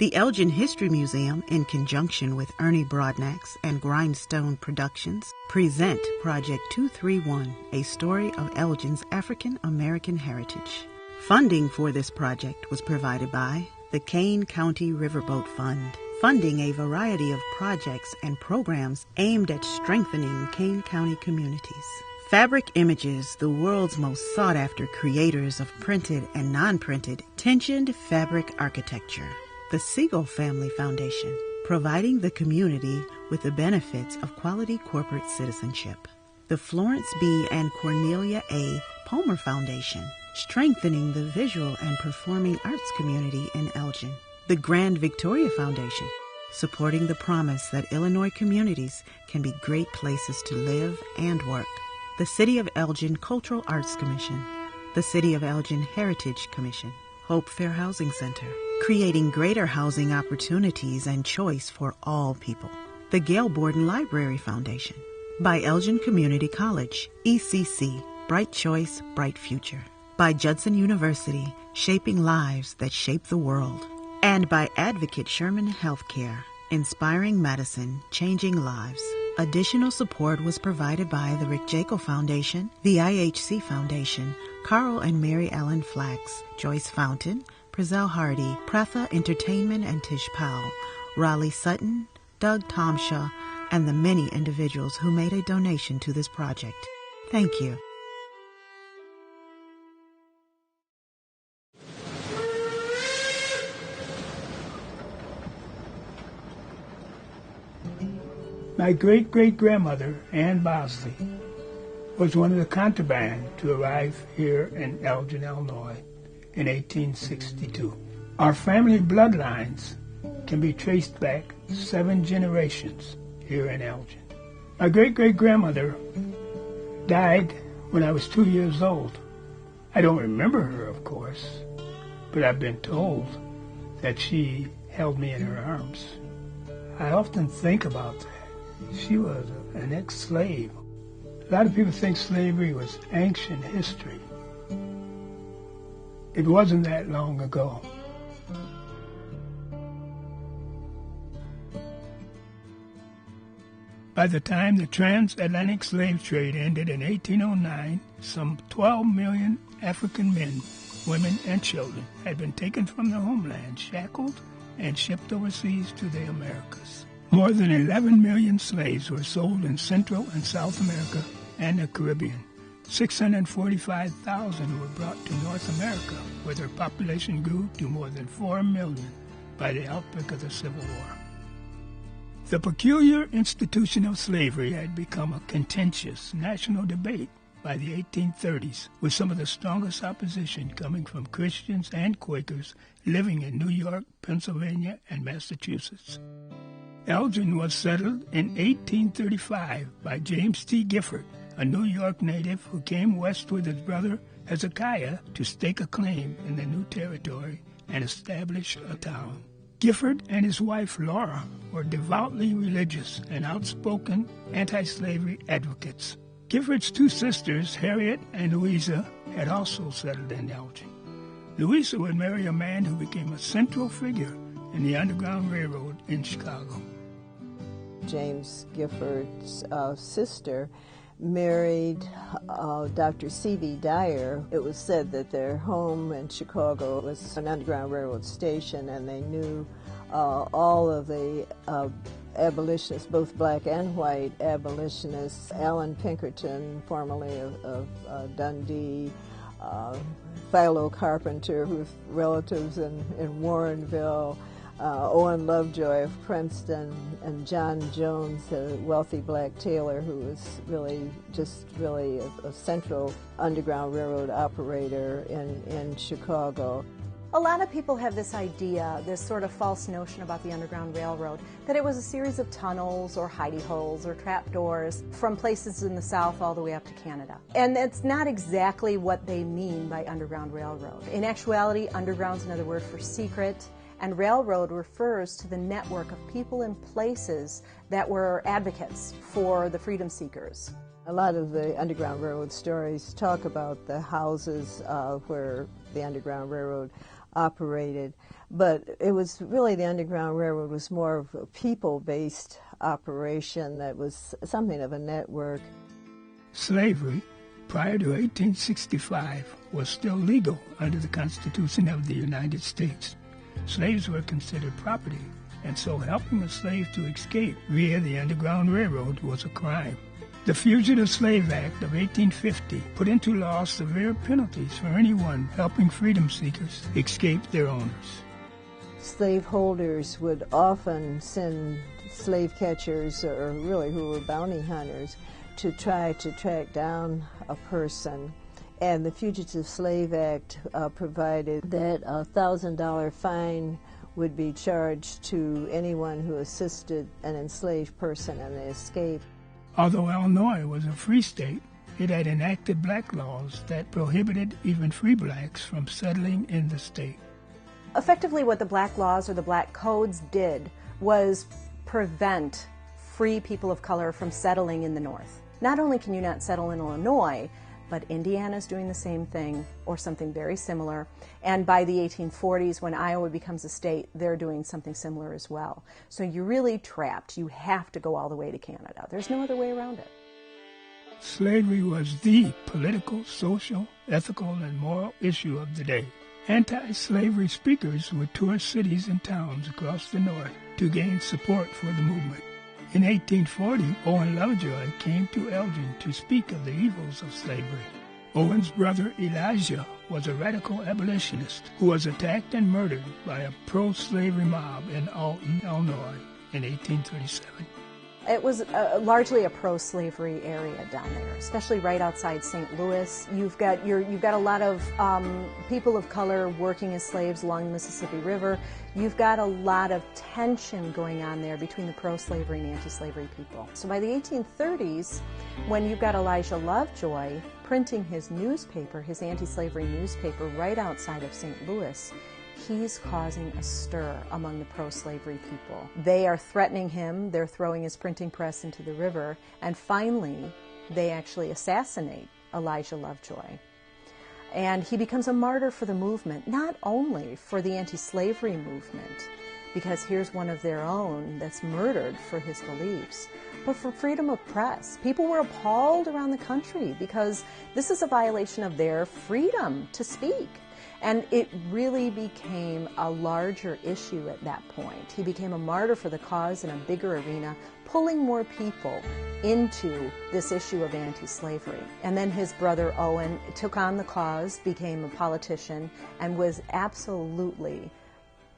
The Elgin History Museum, in conjunction with Ernie Broadnax and Grindstone Productions, present Project 231, a story of Elgin's African-American heritage. Funding for this project was provided by the Kane County Riverboat Fund, funding a variety of projects and programs aimed at strengthening Kane County communities. Fabric Images, the world's most sought-after creators of printed and non-printed tensioned fabric architecture. The Siegel Family Foundation, providing the community with the benefits of quality corporate citizenship. The Florence B. and Cornelia A. Palmer Foundation, strengthening the visual and performing arts community in Elgin. The Grand Victoria Foundation, supporting the promise that Illinois communities can be great places to live and work. The City of Elgin Cultural Arts Commission, the City of Elgin Heritage Commission, Hope Fair Housing Center, creating greater housing opportunities and choice for all people. The Gail Borden Library Foundation, by Elgin Community College, ECC, Bright Choice, Bright Future. By Judson University, shaping lives that shape the world. And by Advocate Sherman Healthcare, inspiring medicine, changing lives. Additional support was provided by the Rick Jaco Foundation, the IHC Foundation, Carl and Mary Ellen Flax, Joyce Fountain, Prezell Hardy, Pratha Entertainment and Tish Powell, Raleigh Sutton, Doug Tomshaw, and the many individuals who made a donation to this project. Thank you. My great-great-grandmother, Ann Bosley, was one of the contraband to arrive here in Elgin, Illinois in 1862. Our family bloodlines can be traced back 7 generations here in Elgin. My great-great-grandmother died when I was 2 years old. I don't remember her, of course, but I've been told that she held me in her arms. I often think about that. She was an ex-slave. A lot of people think slavery was ancient history. It wasn't that long ago. By the time the transatlantic slave trade ended in 1809, some 12 million African men, women, and children had been taken from their homeland, shackled, and shipped overseas to the Americas. More than 11 million slaves were sold in Central and South America and the Caribbean. 645,000 were brought to North America, where their population grew to more than 4 million by the outbreak of the Civil War. The peculiar institution of slavery had become a contentious national debate by the 1830s, with some of the strongest opposition coming from Christians and Quakers living in New York, Pennsylvania, and Massachusetts. Elgin was settled in 1835 by James T. Gifford, a New York native who came west with his brother Hezekiah to stake a claim in the new territory and establish a town. Gifford and his wife Laura were devoutly religious and outspoken anti-slavery advocates. Gifford's 2 sisters, Harriet and Louisa, had also settled in Elgin. Louisa would marry a man who became a central figure in the Underground Railroad in Chicago. James Gifford's sister married Dr. C.V. Dyer. It was said that their home in Chicago was an Underground Railroad station, and they knew all of the abolitionists, both black and white abolitionists. Allen Pinkerton, formerly of Dundee, Philo Carpenter, whose relatives in Warrenville, Owen Lovejoy of Princeton, and John Jones, a wealthy black tailor who was really a central Underground Railroad operator in Chicago. A lot of people have this idea, this sort of false notion about the Underground Railroad, that it was a series of tunnels or hidey holes or trapdoors from places in the South all the way up to Canada. And that's not exactly what they mean by Underground Railroad. In actuality, underground's another word for secret, and railroad refers to the network of people and places that were advocates for the freedom seekers. A lot of the Underground Railroad stories talk about the houses where the Underground Railroad operated. But it was really, the Underground Railroad was more of a people-based operation that was something of a network. Slavery, prior to 1865, was still legal under the Constitution of the United States. Slaves were considered property, and so helping a slave to escape via the Underground Railroad was a crime. The Fugitive Slave Act of 1850 put into law severe penalties for anyone helping freedom seekers escape their owners. Slaveholders would often send slave catchers, or really who were bounty hunters, to try to track down a person. And the Fugitive Slave Act provided that a $1,000 fine would be charged to anyone who assisted an enslaved person in the escape. Although Illinois was a free state, it had enacted black laws that prohibited even free blacks from settling in the state. Effectively, what the black laws or the black codes did was prevent free people of color from settling in the North. Not only can you not settle in Illinois, but Indiana's doing the same thing or something very similar. And by the 1840s, when Iowa becomes a state, they're doing something similar as well. So you're really trapped. You have to go all the way to Canada. There's no other way around it. Slavery was the political, social, ethical, and moral issue of the day. Anti-slavery speakers would tour cities and towns across the North to gain support for the movement. In 1840, Owen Lovejoy came to Elgin to speak of the evils of slavery. Owen's brother Elijah was a radical abolitionist who was attacked and murdered by a pro-slavery mob in Alton, Illinois in 1837. It was largely a pro-slavery area down there, especially right outside St. Louis. You've got a lot of people of color working as slaves along the Mississippi River. You've got a lot of tension going on there between the pro-slavery and anti-slavery people. So by the 1830s, when you've got Elijah Lovejoy printing his newspaper, his anti-slavery newspaper, right outside of St. Louis, he's causing a stir among the pro-slavery people. They are threatening him, they're throwing his printing press into the river, and finally they actually assassinate Elijah Lovejoy. And he becomes a martyr for the movement, not only for the anti-slavery movement, because here's one of their own that's murdered for his beliefs, but for freedom of press. People were appalled around the country because this is a violation of their freedom to speak. And it really became a larger issue at that point. He became a martyr for the cause in a bigger arena, pulling more people into this issue of anti-slavery. And then his brother Owen took on the cause, became a politician, and was absolutely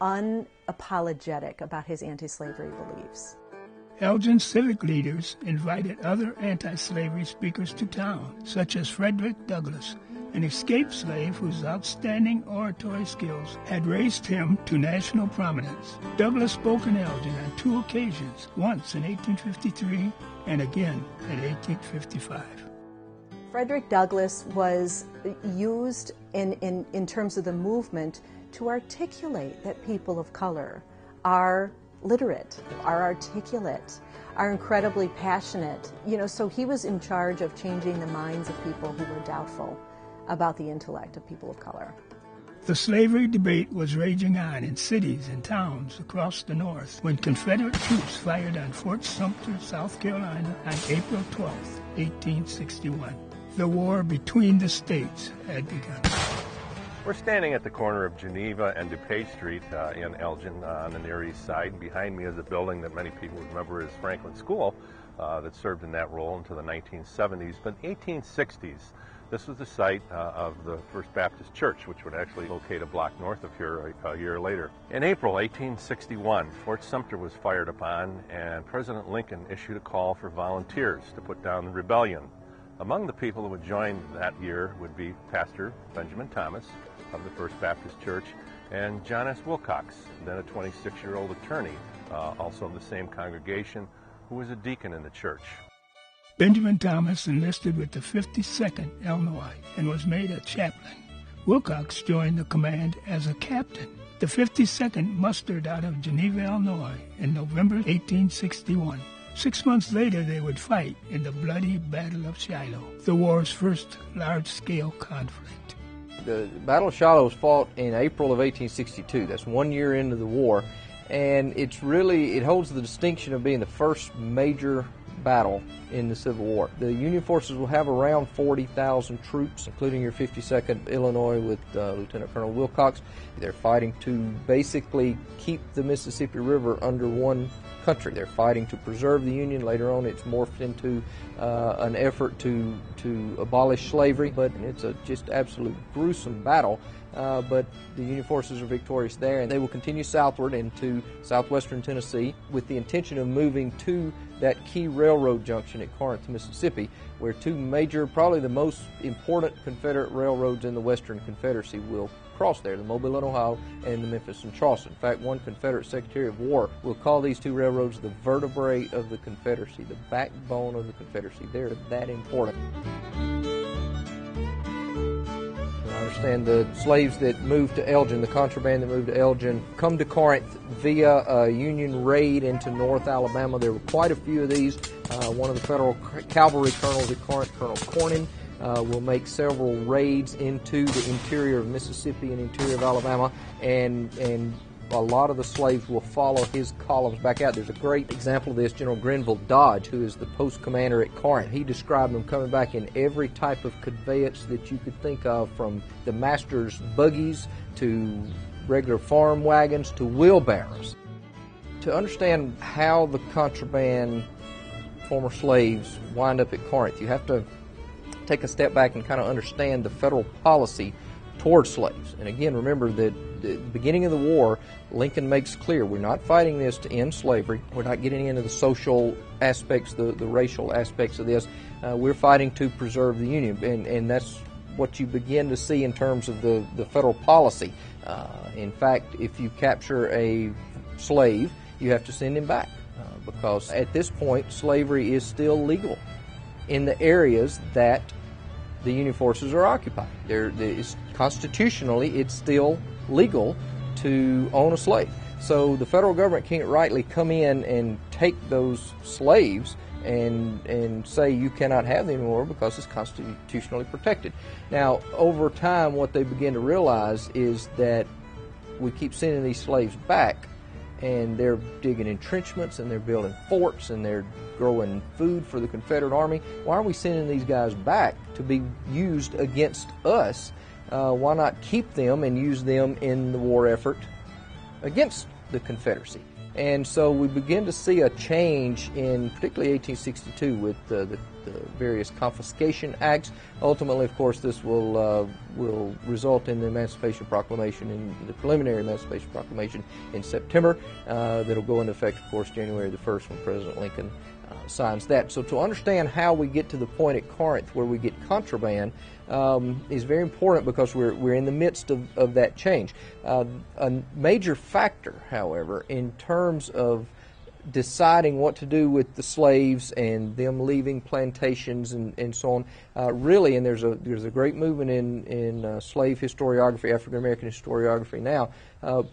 unapologetic about his anti-slavery beliefs. Elgin civic leaders invited other anti-slavery speakers to town, such as Frederick Douglass, an escaped slave whose outstanding oratory skills had raised him to national prominence. Douglass spoke in Elgin on two occasions, once in 1853 and again in 1855. Frederick Douglass was used in terms of the movement to articulate that people of color are literate, are articulate, are incredibly passionate. So he was in charge of changing the minds of people who were doubtful about the intellect of people of color. The slavery debate was raging on in cities and towns across the North when Confederate troops fired on Fort Sumter, South Carolina on April 12, 1861. The war between the states had begun. We're standing at the corner of Geneva and DuPage Street in Elgin on the Near East Side. Behind me is a building that many people remember as Franklin School that served in that role until the 1970s. But in the 1860s, this was the site of the First Baptist Church, which would actually locate a block north of here a year later. In April 1861, Fort Sumter was fired upon, and President Lincoln issued a call for volunteers to put down the rebellion. Among the people who would join that year would be Pastor Benjamin Thomas of the First Baptist Church and John S. Wilcox, then a 26-year-old attorney, also of the same congregation, who was a deacon in the church. Benjamin Thomas enlisted with the 52nd Illinois and was made a chaplain. Wilcox joined the command as a captain. The 52nd mustered out of Geneva, Illinois in November 1861. 6 months later, they would fight in the bloody Battle of Shiloh, the war's first large-scale conflict. The Battle of Shiloh was fought in April of 1862. That's 1 year into the war, and it holds the distinction of being the first major battle in the Civil War. The Union forces will have around 40,000 troops, including your 52nd Illinois with Lieutenant Colonel Wilcox. They're fighting to basically keep the Mississippi River under one country. They're fighting to preserve the Union. Later on, it's morphed into an effort to abolish slavery, but it's a just absolute gruesome battle. But the Union forces are victorious there, and they will continue southward into southwestern Tennessee with the intention of moving to that key railroad junction at Corinth, Mississippi, where two major, probably the most important Confederate railroads in the Western Confederacy will cross there, the Mobile and Ohio and the Memphis and Charleston. In fact, one Confederate Secretary of War will call these two railroads the vertebrae of the Confederacy, the backbone of the Confederacy. They're that important. I understand the slaves that moved to Elgin, the contraband that moved to Elgin, come to Corinth via a Union raid into North Alabama. There were quite a few of these. One of the Federal cavalry colonels at Corinth, Colonel Corning, will make several raids into the interior of Mississippi and interior of Alabama, and a lot of the slaves will follow his columns back out. There's a great example of this. General Grenville Dodge, who is the post commander at Corinth, he described them coming back in every type of conveyance that you could think of, from the master's buggies to regular farm wagons to wheelbarrows. To understand how the contraband former slaves wind up at Corinth, you have to take a step back and kind of understand the federal policy towards slaves. And again, remember that at the beginning of the war, Lincoln makes clear we're not fighting this to end slavery. We're not getting into the social aspects, the racial aspects of this. We're fighting to preserve the Union, and that's what you begin to see in terms of the federal policy. In fact, if you capture a slave, you have to send him back, because at this point, slavery is still legal in the areas that the Union forces are occupying. Constitutionally, it's still legal to own a slave. So the federal government can't rightly come in and take those slaves and say you cannot have them anymore because it's constitutionally protected. Now, over time, what they begin to realize is that we keep sending these slaves back, and they're digging entrenchments, and they're building forts, and they're growing food for the Confederate Army. Why are we sending these guys back to be used against us? Why not keep them and use them in the war effort against the Confederacy? And so we begin to see a change in particularly 1862 with the various confiscation acts. Ultimately, of course, this will result in the Emancipation Proclamation, in the preliminary Emancipation Proclamation in September. That'll go into effect, of course, January the 1st when President Lincoln signs that. So to understand how we get to the point at Corinth where we get contraband is very important, because we're in the midst of that change. A major factor, however, in terms of deciding what to do with the slaves and them leaving plantations and so on, really, and there's a great movement in slave historiography, African American historiography now,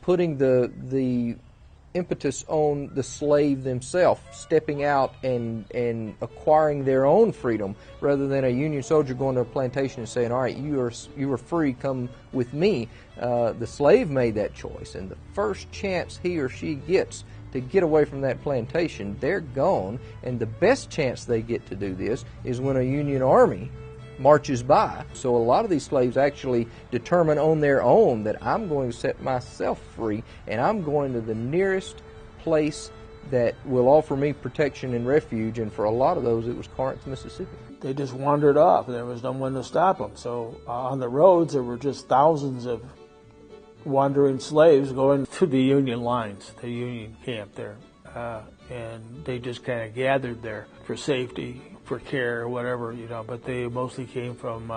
putting the impetus on the slave themselves, stepping out and acquiring their own freedom, rather than a Union soldier going to a plantation and saying, all right, you are free, come with me. The slave made that choice, and the first chance he or she gets to get away from that plantation, they're gone, and the best chance they get to do this is when a Union army marches by. So a lot of these slaves actually determine on their own that I'm going to set myself free, and I'm going to the nearest place that will offer me protection and refuge, and for a lot of those it was Corinth, Mississippi. They just wandered off. There was no one to stop them. So on the roads there were just thousands of wandering slaves going to the Union lines, the Union camp there, and they just kind of gathered there for safety, for care, or whatever, but they mostly came from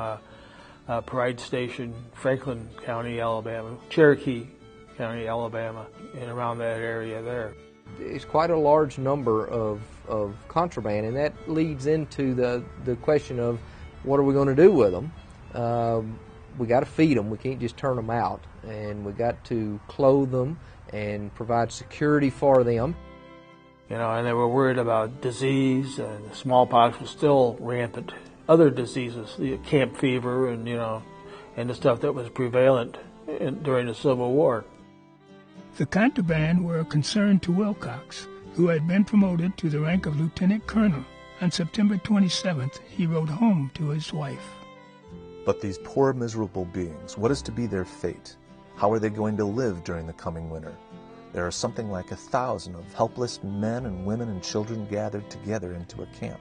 Pride Station, Franklin County, Alabama, Cherokee County, Alabama, and around that area there. It's quite a large number of contraband, and that leads into the question of what are we going to do with them? We got to feed them. We can't just turn them out, and we got to clothe them and provide security for them. And they were worried about disease, and smallpox was still rampant. Other diseases, camp fever, and and the stuff that was prevalent during the Civil War. The contraband were a concern to Wilcox, who had been promoted to the rank of lieutenant colonel. On September 27th, he wrote home to his wife. But these poor, miserable beings, what is to be their fate? How are they going to live during the coming winter? There are something like 1,000 of helpless men and women and children gathered together into a camp.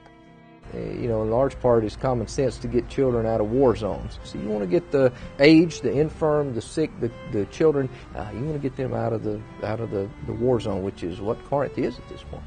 You know, in large part, it's common sense to get children out of war zones. So you want to get the aged, the infirm, the sick, the children. You want to get them out of the war zone, which is what Corinth is at this point.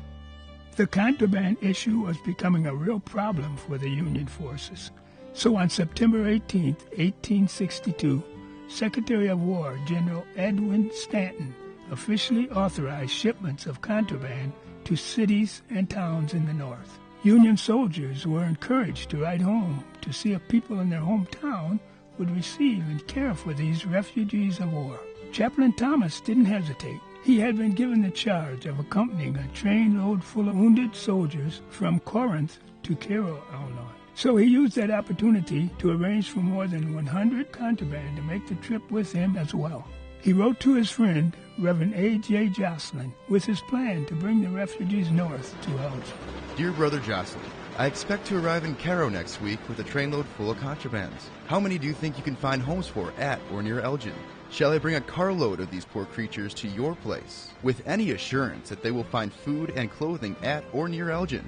The contraband issue was becoming a real problem for the Union forces. So on September 18, 1862, Secretary of War General Edwin Stanton officially authorized shipments of contraband to cities and towns in the North. Union soldiers were encouraged to write home to see if people in their hometown would receive and care for these refugees of war. Chaplain Thomas didn't hesitate. He had been given the charge of accompanying a train load full of wounded soldiers from Corinth to Cairo, Illinois. So he used that opportunity to arrange for more than 100 contraband to make the trip with him as well. He wrote to his friend, Reverend A.J. Jocelyn, with his plan to bring the refugees north to Elgin. Dear Brother Jocelyn, I expect to arrive in Cairo next week with a trainload full of contrabands. How many do you think you can find homes for at or near Elgin? Shall I bring a carload of these poor creatures to your place, with any assurance that they will find food and clothing at or near Elgin?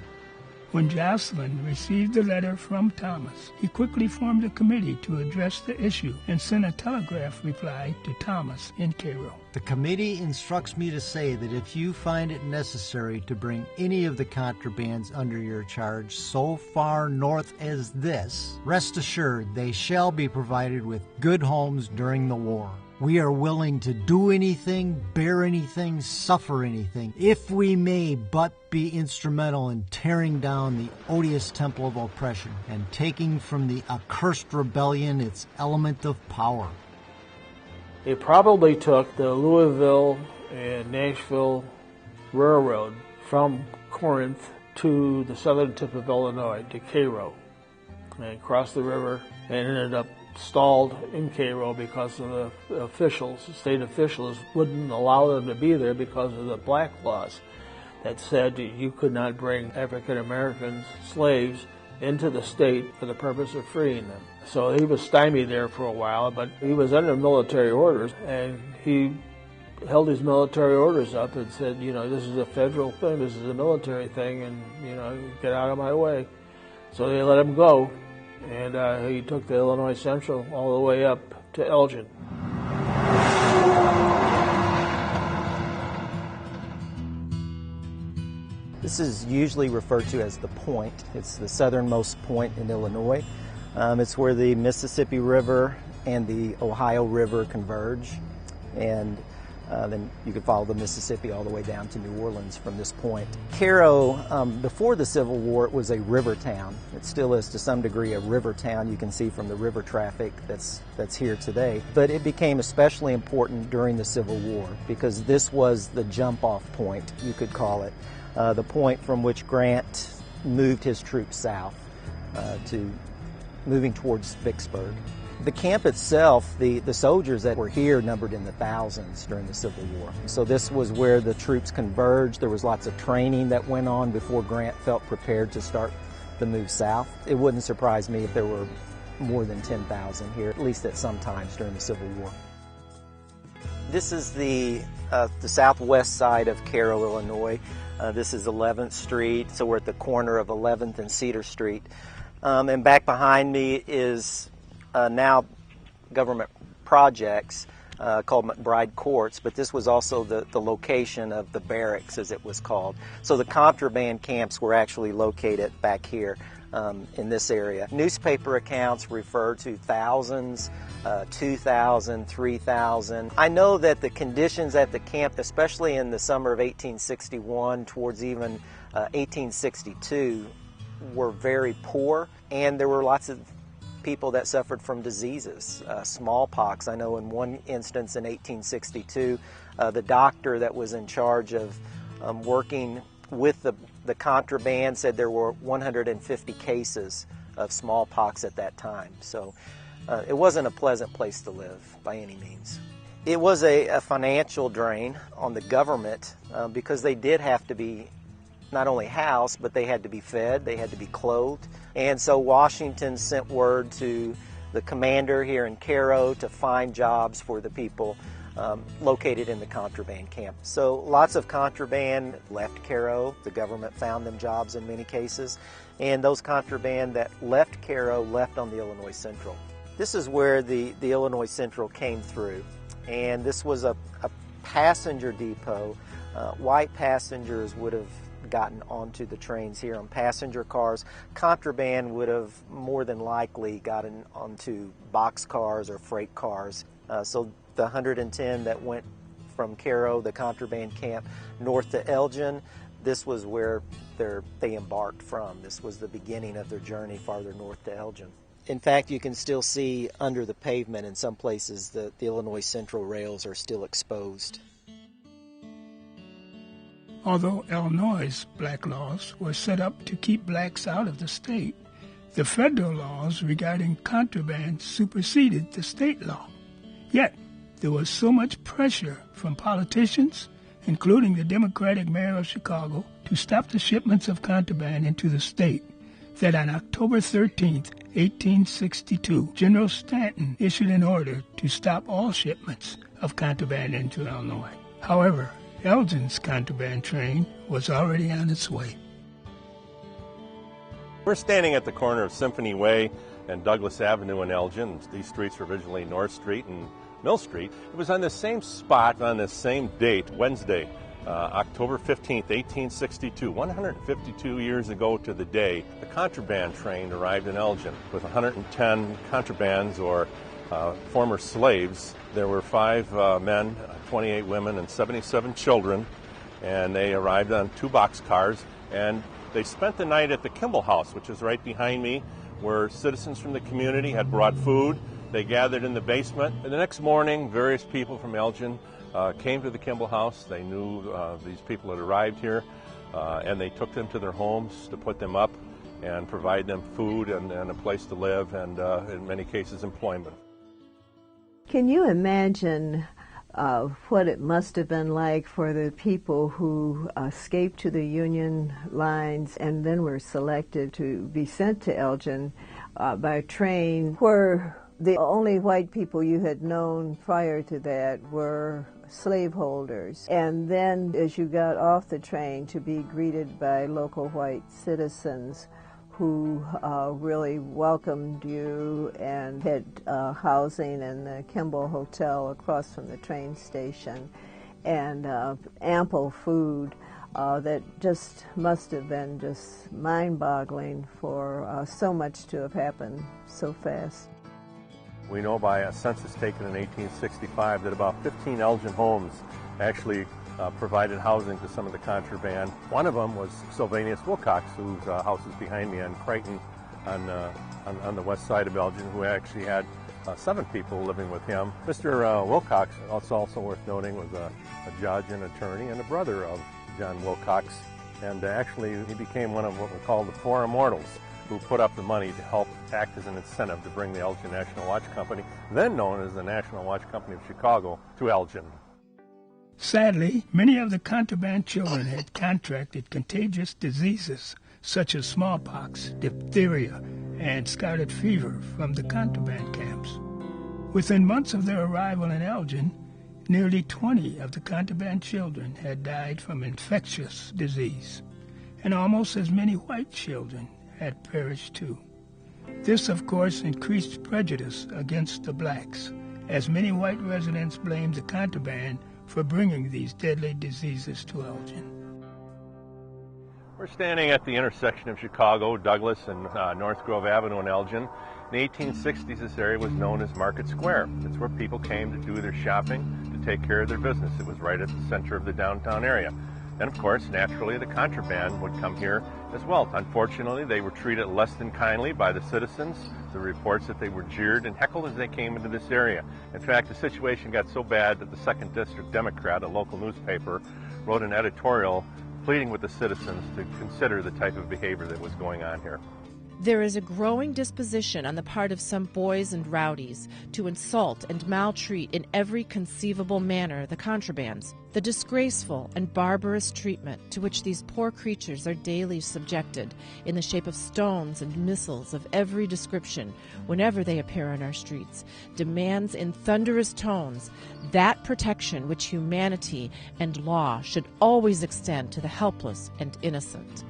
When Jocelyn received the letter from Thomas, he quickly formed a committee to address the issue and sent a telegraph reply to Thomas in Cairo. The committee instructs me to say that if you find it necessary to bring any of the contrabands under your charge so far north as this, rest assured they shall be provided with good homes during the war. We are willing to do anything, bear anything, suffer anything, if we may but be instrumental in tearing down the odious temple of oppression and taking from the accursed rebellion its element of power. They probably took the Louisville and Nashville Railroad from Corinth to the southern tip of Illinois, to Cairo, and crossed the river and ended up stalled in Cairo because of the officials, the state officials wouldn't allow them to be there because of the black laws that said you could not bring African Americans, slaves, into the state for the purpose of freeing them. So he was stymied there for a while, but he was under military orders, and he held his military orders up and said, you know, this is a federal thing, this is a military thing, and, you know, get out of my way. So they let him go. And he took the Illinois Central all the way up to Elgin. This is usually referred to as the Point. It's the southernmost point in Illinois. It's where the Mississippi River and the Ohio River converge. And then you could follow the Mississippi all the way down to New Orleans from this point. Cairo, before the Civil War, it was a river town. It still is to some degree a river town. You can see from the river traffic that's here today. But it became especially important during the Civil War because this was the jump-off point, you could call it, the point from which Grant moved his troops south to moving towards Vicksburg. The camp itself, the soldiers that were here numbered in the thousands during the Civil War. So this was where the troops converged. There was lots of training that went on before Grant felt prepared to start the move south. It wouldn't surprise me if there were more than 10,000 here, at least at some times during the Civil War. This is the southwest side of Cairo, Illinois. This is 11th Street, so we're at the corner of 11th and Cedar Street. And back behind me is now government projects called McBride Courts, but this was also the location of the barracks, as it was called. So the contraband camps were actually located back here in this area. Newspaper accounts refer to thousands, 2,000, 3,000. I know that the conditions at the camp, especially in the summer of 1861 towards even 1862, were very poor, and there were lots of people that suffered from diseases, smallpox. I know in one instance in 1862, the doctor that was in charge of working with the contraband said there were 150 cases of smallpox at that time. So It wasn't a pleasant place to live by any means. It was a financial drain on the government because they did have to be not only housed, but they had to be fed, they had to be clothed. And so Washington sent word to the commander here in Cairo to find jobs for the people located in the contraband camp. So lots of contraband left Cairo. The government found them jobs in many cases. And those contraband that left Cairo left on the Illinois Central. This is where the Illinois Central came through. And this was a passenger depot. White passengers would have gotten onto the trains here on passenger cars. Contraband would have more than likely gotten onto boxcars or freight cars. So the 110 that went from Cairo, the contraband camp, north to Elgin, this was where they embarked from. This was the beginning of their journey farther north to Elgin. In fact, you can still see under the pavement in some places the Illinois Central rails are still exposed. Although Illinois' black laws were set up to keep blacks out of the state, the federal laws regarding contraband superseded the state law. Yet, there was so much pressure from politicians, including the Democratic mayor of Chicago, to stop the shipments of contraband into the state, that on October 13, 1862, General Stanton issued an order to stop all shipments of contraband into Illinois. However, Elgin's contraband train was already on its way. We're standing at the corner of Symphony Way and Douglas Avenue in Elgin. These streets were originally North Street and Mill Street. It was on the same spot on this same date, Wednesday, October 15th, 1862, 152 years ago to the day, the contraband train arrived in Elgin with 110 contrabands or former slaves. There were 5 men, 28 women, and 77 children, and they arrived on 2 boxcars, and they spent the night at the Kimball House, which is right behind me, where citizens from the community had brought food. They gathered in the basement, and the next morning, various people from Elgin came to the Kimball House. They knew these people had arrived here, and they took them to their homes to put them up and provide them food and a place to live, and in many cases, employment. Can you imagine what it must have been like for the people who escaped to the Union lines and then were selected to be sent to Elgin by train, where the only white people you had known prior to that were slaveholders. And then as you got off the train, to be greeted by local white citizens who really welcomed you and had housing in the Kimball Hotel across from the train station, and ample food that just must have been just mind-boggling for so much to have happened so fast. We know by a census taken in 1865 that about 15 Elgin homes actually provided housing to some of the contraband. One of them was Sylvanus Wilcox, whose house is behind me on Crichton on the west side of Elgin, who actually had 7 people living with him. Mr. Wilcox, also worth noting, was a judge and attorney and a brother of John Wilcox, and actually he became one of what we call the Four Immortals, who put up the money to help act as an incentive to bring the Elgin National Watch Company, then known as the National Watch Company of Chicago, to Elgin. Sadly, many of the contraband children had contracted contagious diseases such as smallpox, diphtheria, and scarlet fever from the contraband camps. Within months of their arrival in Elgin, nearly 20 of the contraband children had died from infectious disease, and almost as many white children had perished too. This, of course, increased prejudice against the blacks, as many white residents blamed the contraband for bringing these deadly diseases to Elgin. We're standing at the intersection of Chicago, Douglas, and North Grove Avenue in Elgin. In the 1860s, this area was known as Market Square. It's where people came to do their shopping, to take care of their business. It was right at the center of the downtown area. And of course, naturally, the contraband would come here as well. Unfortunately, they were treated less than kindly by the citizens. The reports that they were jeered and heckled as they came into this area. In fact, the situation got so bad that the 2nd District Democrat, a local newspaper, wrote an editorial pleading with the citizens to consider the type of behavior that was going on here. There is a growing disposition on the part of some boys and rowdies to insult and maltreat in every conceivable manner the contrabands. The disgraceful and barbarous treatment to which these poor creatures are daily subjected in the shape of stones and missiles of every description whenever they appear on our streets demands in thunderous tones that protection which humanity and law should always extend to the helpless and innocent.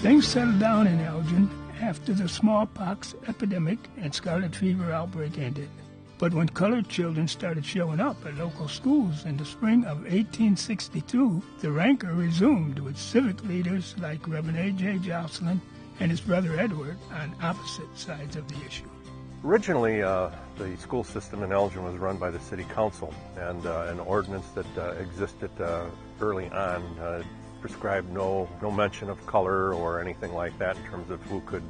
Things settled down in Elgin after the smallpox epidemic and scarlet fever outbreak ended. But when colored children started showing up at local schools in the spring of 1862, the rancor resumed with civic leaders like Reverend A.J. Jocelyn and his brother Edward on opposite sides of the issue. Originally, the school system in Elgin was run by the city council, and an ordinance that existed early on prescribed no mention of color or anything like that in terms of who could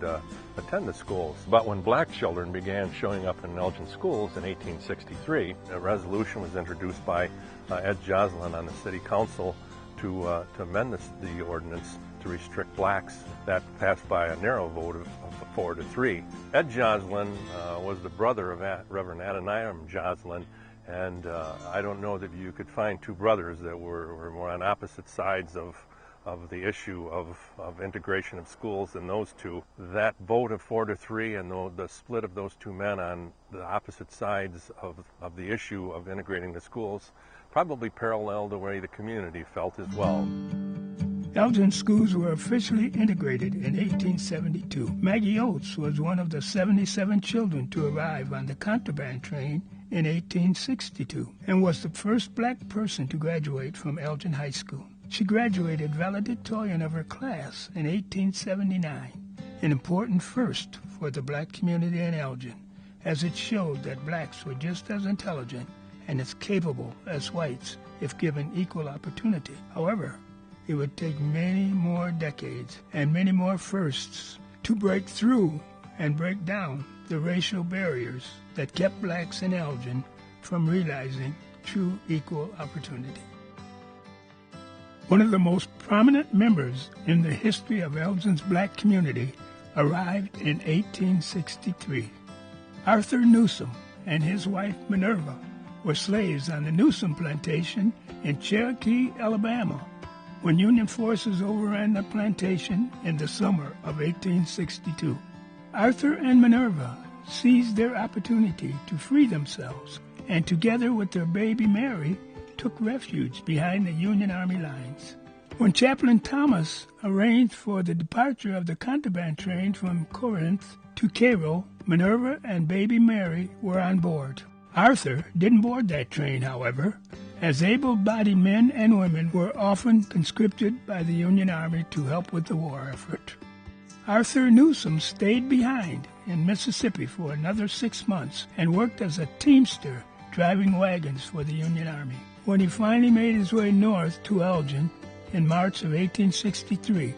attend the schools. But when black children began showing up in Elgin schools in 1863, a resolution was introduced by Ed Jocelyn on the city council to amend the ordinance to restrict blacks. That passed by a narrow vote of 4-3. Ed Jocelyn was the brother of Reverend Adoniram Jocelyn, and I don't know that you could find two brothers that were more on opposite sides of the issue of integration of schools than those two. That vote of 4-3 and the split of those two men on the opposite sides of the issue of integrating the schools probably paralleled the way the community felt as well. Elgin schools were officially integrated in 1872. Maggie Oates was one of the 77 children to arrive on the contraband train in 1862 and was the first black person to graduate from Elgin High School. She graduated valedictorian of her class in 1879, an important first for the black community in Elgin, as it showed that blacks were just as intelligent and as capable as whites if given equal opportunity. However, it would take many more decades and many more firsts to break through and break down the racial barriers that kept blacks in Elgin from realizing true equal opportunity. One of the most prominent members in the history of Elgin's black community arrived in 1863. Arthur Newsom and his wife Minerva were slaves on the Newsom plantation in Cherokee, Alabama, when Union forces overran the plantation in the summer of 1862. Arthur and Minerva seized their opportunity to free themselves, and together with their baby Mary, took refuge behind the Union Army lines. When Chaplain Thomas arranged for the departure of the contraband train from Corinth to Cairo, Minerva and baby Mary were on board. Arthur didn't board that train, however, as able-bodied men and women were often conscripted by the Union Army to help with the war effort. Arthur Newsom stayed behind in Mississippi for another 6 months and worked as a teamster driving wagons for the Union Army. When he finally made his way north to Elgin in March of 1863,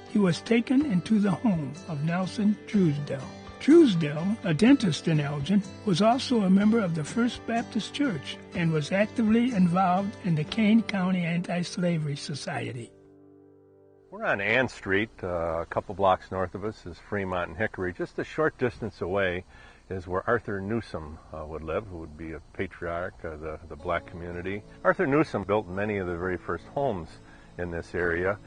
he was taken into the home of Nelson Truesdell. Truesdell, a dentist in Elgin, was also a member of the First Baptist Church and was actively involved in the Kane County Anti-Slavery Society. We're on Ann Street, a couple blocks north of us is Fremont and Hickory. Just a short distance away is where Arthur Newsom would live, who would be a patriarch of the black community. Arthur Newsom built many of the very first homes in this area.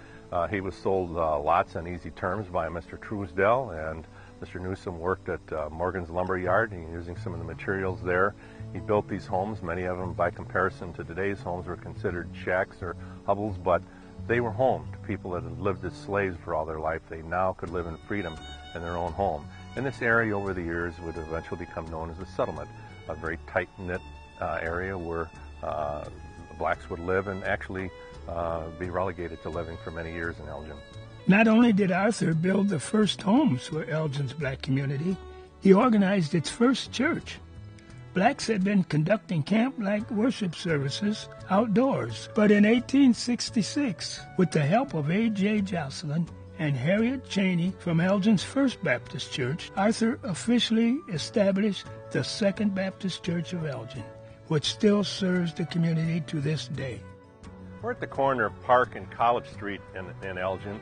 He was sold lots on easy terms by Mr. Truesdell, and Mr. Newsom worked at Morgan's Lumber Yard, and using some of the materials there, he built these homes. Many of them, by comparison to today's homes, were considered shacks or hovels, but they were home to people that had lived as slaves for all their life. They now could live in freedom in their own home. And this area over the years would eventually become known as the settlement, a very tight-knit area where blacks would live and actually be relegated to living for many years in Elgin. Not only did Arthur build the first homes for Elgin's black community, he organized its first church. Blacks had been conducting camp-like worship services outdoors, but in 1866, with the help of A.J. Jocelyn and Harriet Cheney from Elgin's First Baptist Church, Arthur officially established the Second Baptist Church of Elgin, which still serves the community to this day. We're at the corner of Park and College Street in Elgin.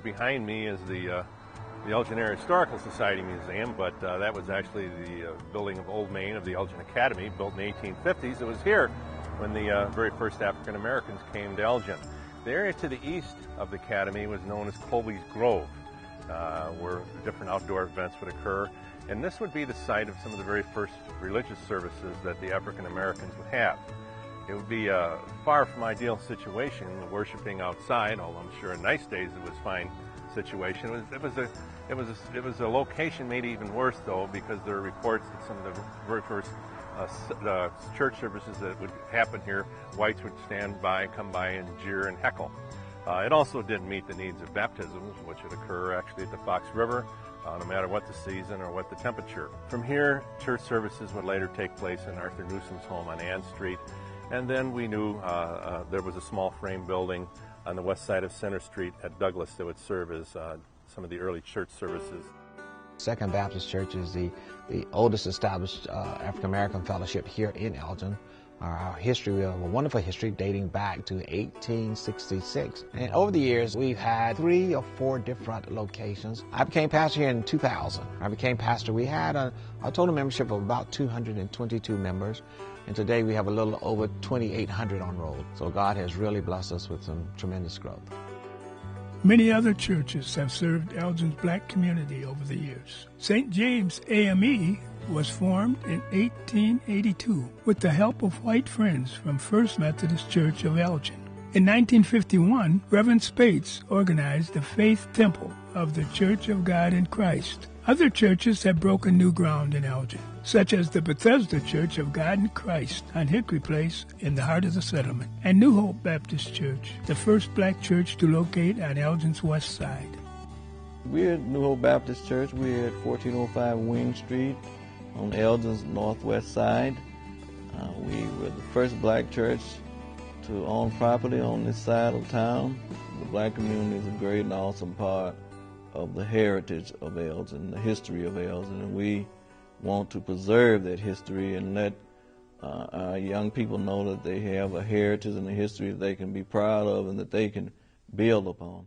Behind me is the the Elgin Area Historical Society Museum, but that was actually the building of Old Main of the Elgin Academy, built in the 1850s. It was here when the very first African Americans came to Elgin. The area to the east of the Academy was known as Colby's Grove, where different outdoor events would occur. And this would be the site of some of the very first religious services that the African Americans would have. It would be a far from ideal situation, worshiping outside, although I'm sure in nice days it was fine situation. It was a location made even worse though, because there are reports that some of the very first church services that would happen here, whites would come by and jeer and heckle. It also didn't meet the needs of baptisms, which would occur actually at the Fox River, no matter what the season or what the temperature. From here, church services would later take place in Arthur Newsom's home on Ann Street, and then we knew there was a small frame building on the west side of Center Street at Douglas that would serve as some of the early church services. Second Baptist Church is the oldest established African American fellowship here in Elgin. Our history, we have a wonderful history dating back to 1866. And over the years, we've had 3 or 4 different locations. I became pastor here in 2000. We had a total membership of about 222 members. And today we have a little over 2,800 on roll. So God has really blessed us with some tremendous growth. Many other churches have served Elgin's black community over the years. St. James AME was formed in 1882 with the help of white friends from First Methodist Church of Elgin. In 1951, Reverend Spates organized the Faith Temple of the Church of God in Christ. Other churches have broken new ground in Elgin, such as the Bethesda Church of God in Christ on Hickory Place in the heart of the settlement, and New Hope Baptist Church, the first black church to locate on Elgin's west side. We're at New Hope Baptist Church. We're at 1405 Wing Street on Elgin's northwest side. We were the first black church to own property on this side of town. The black community is a great and awesome part of the heritage of Elgin, the history of Elgin, and we want to preserve that history and let our young people know that they have a heritage and a history that they can be proud of and that they can build upon.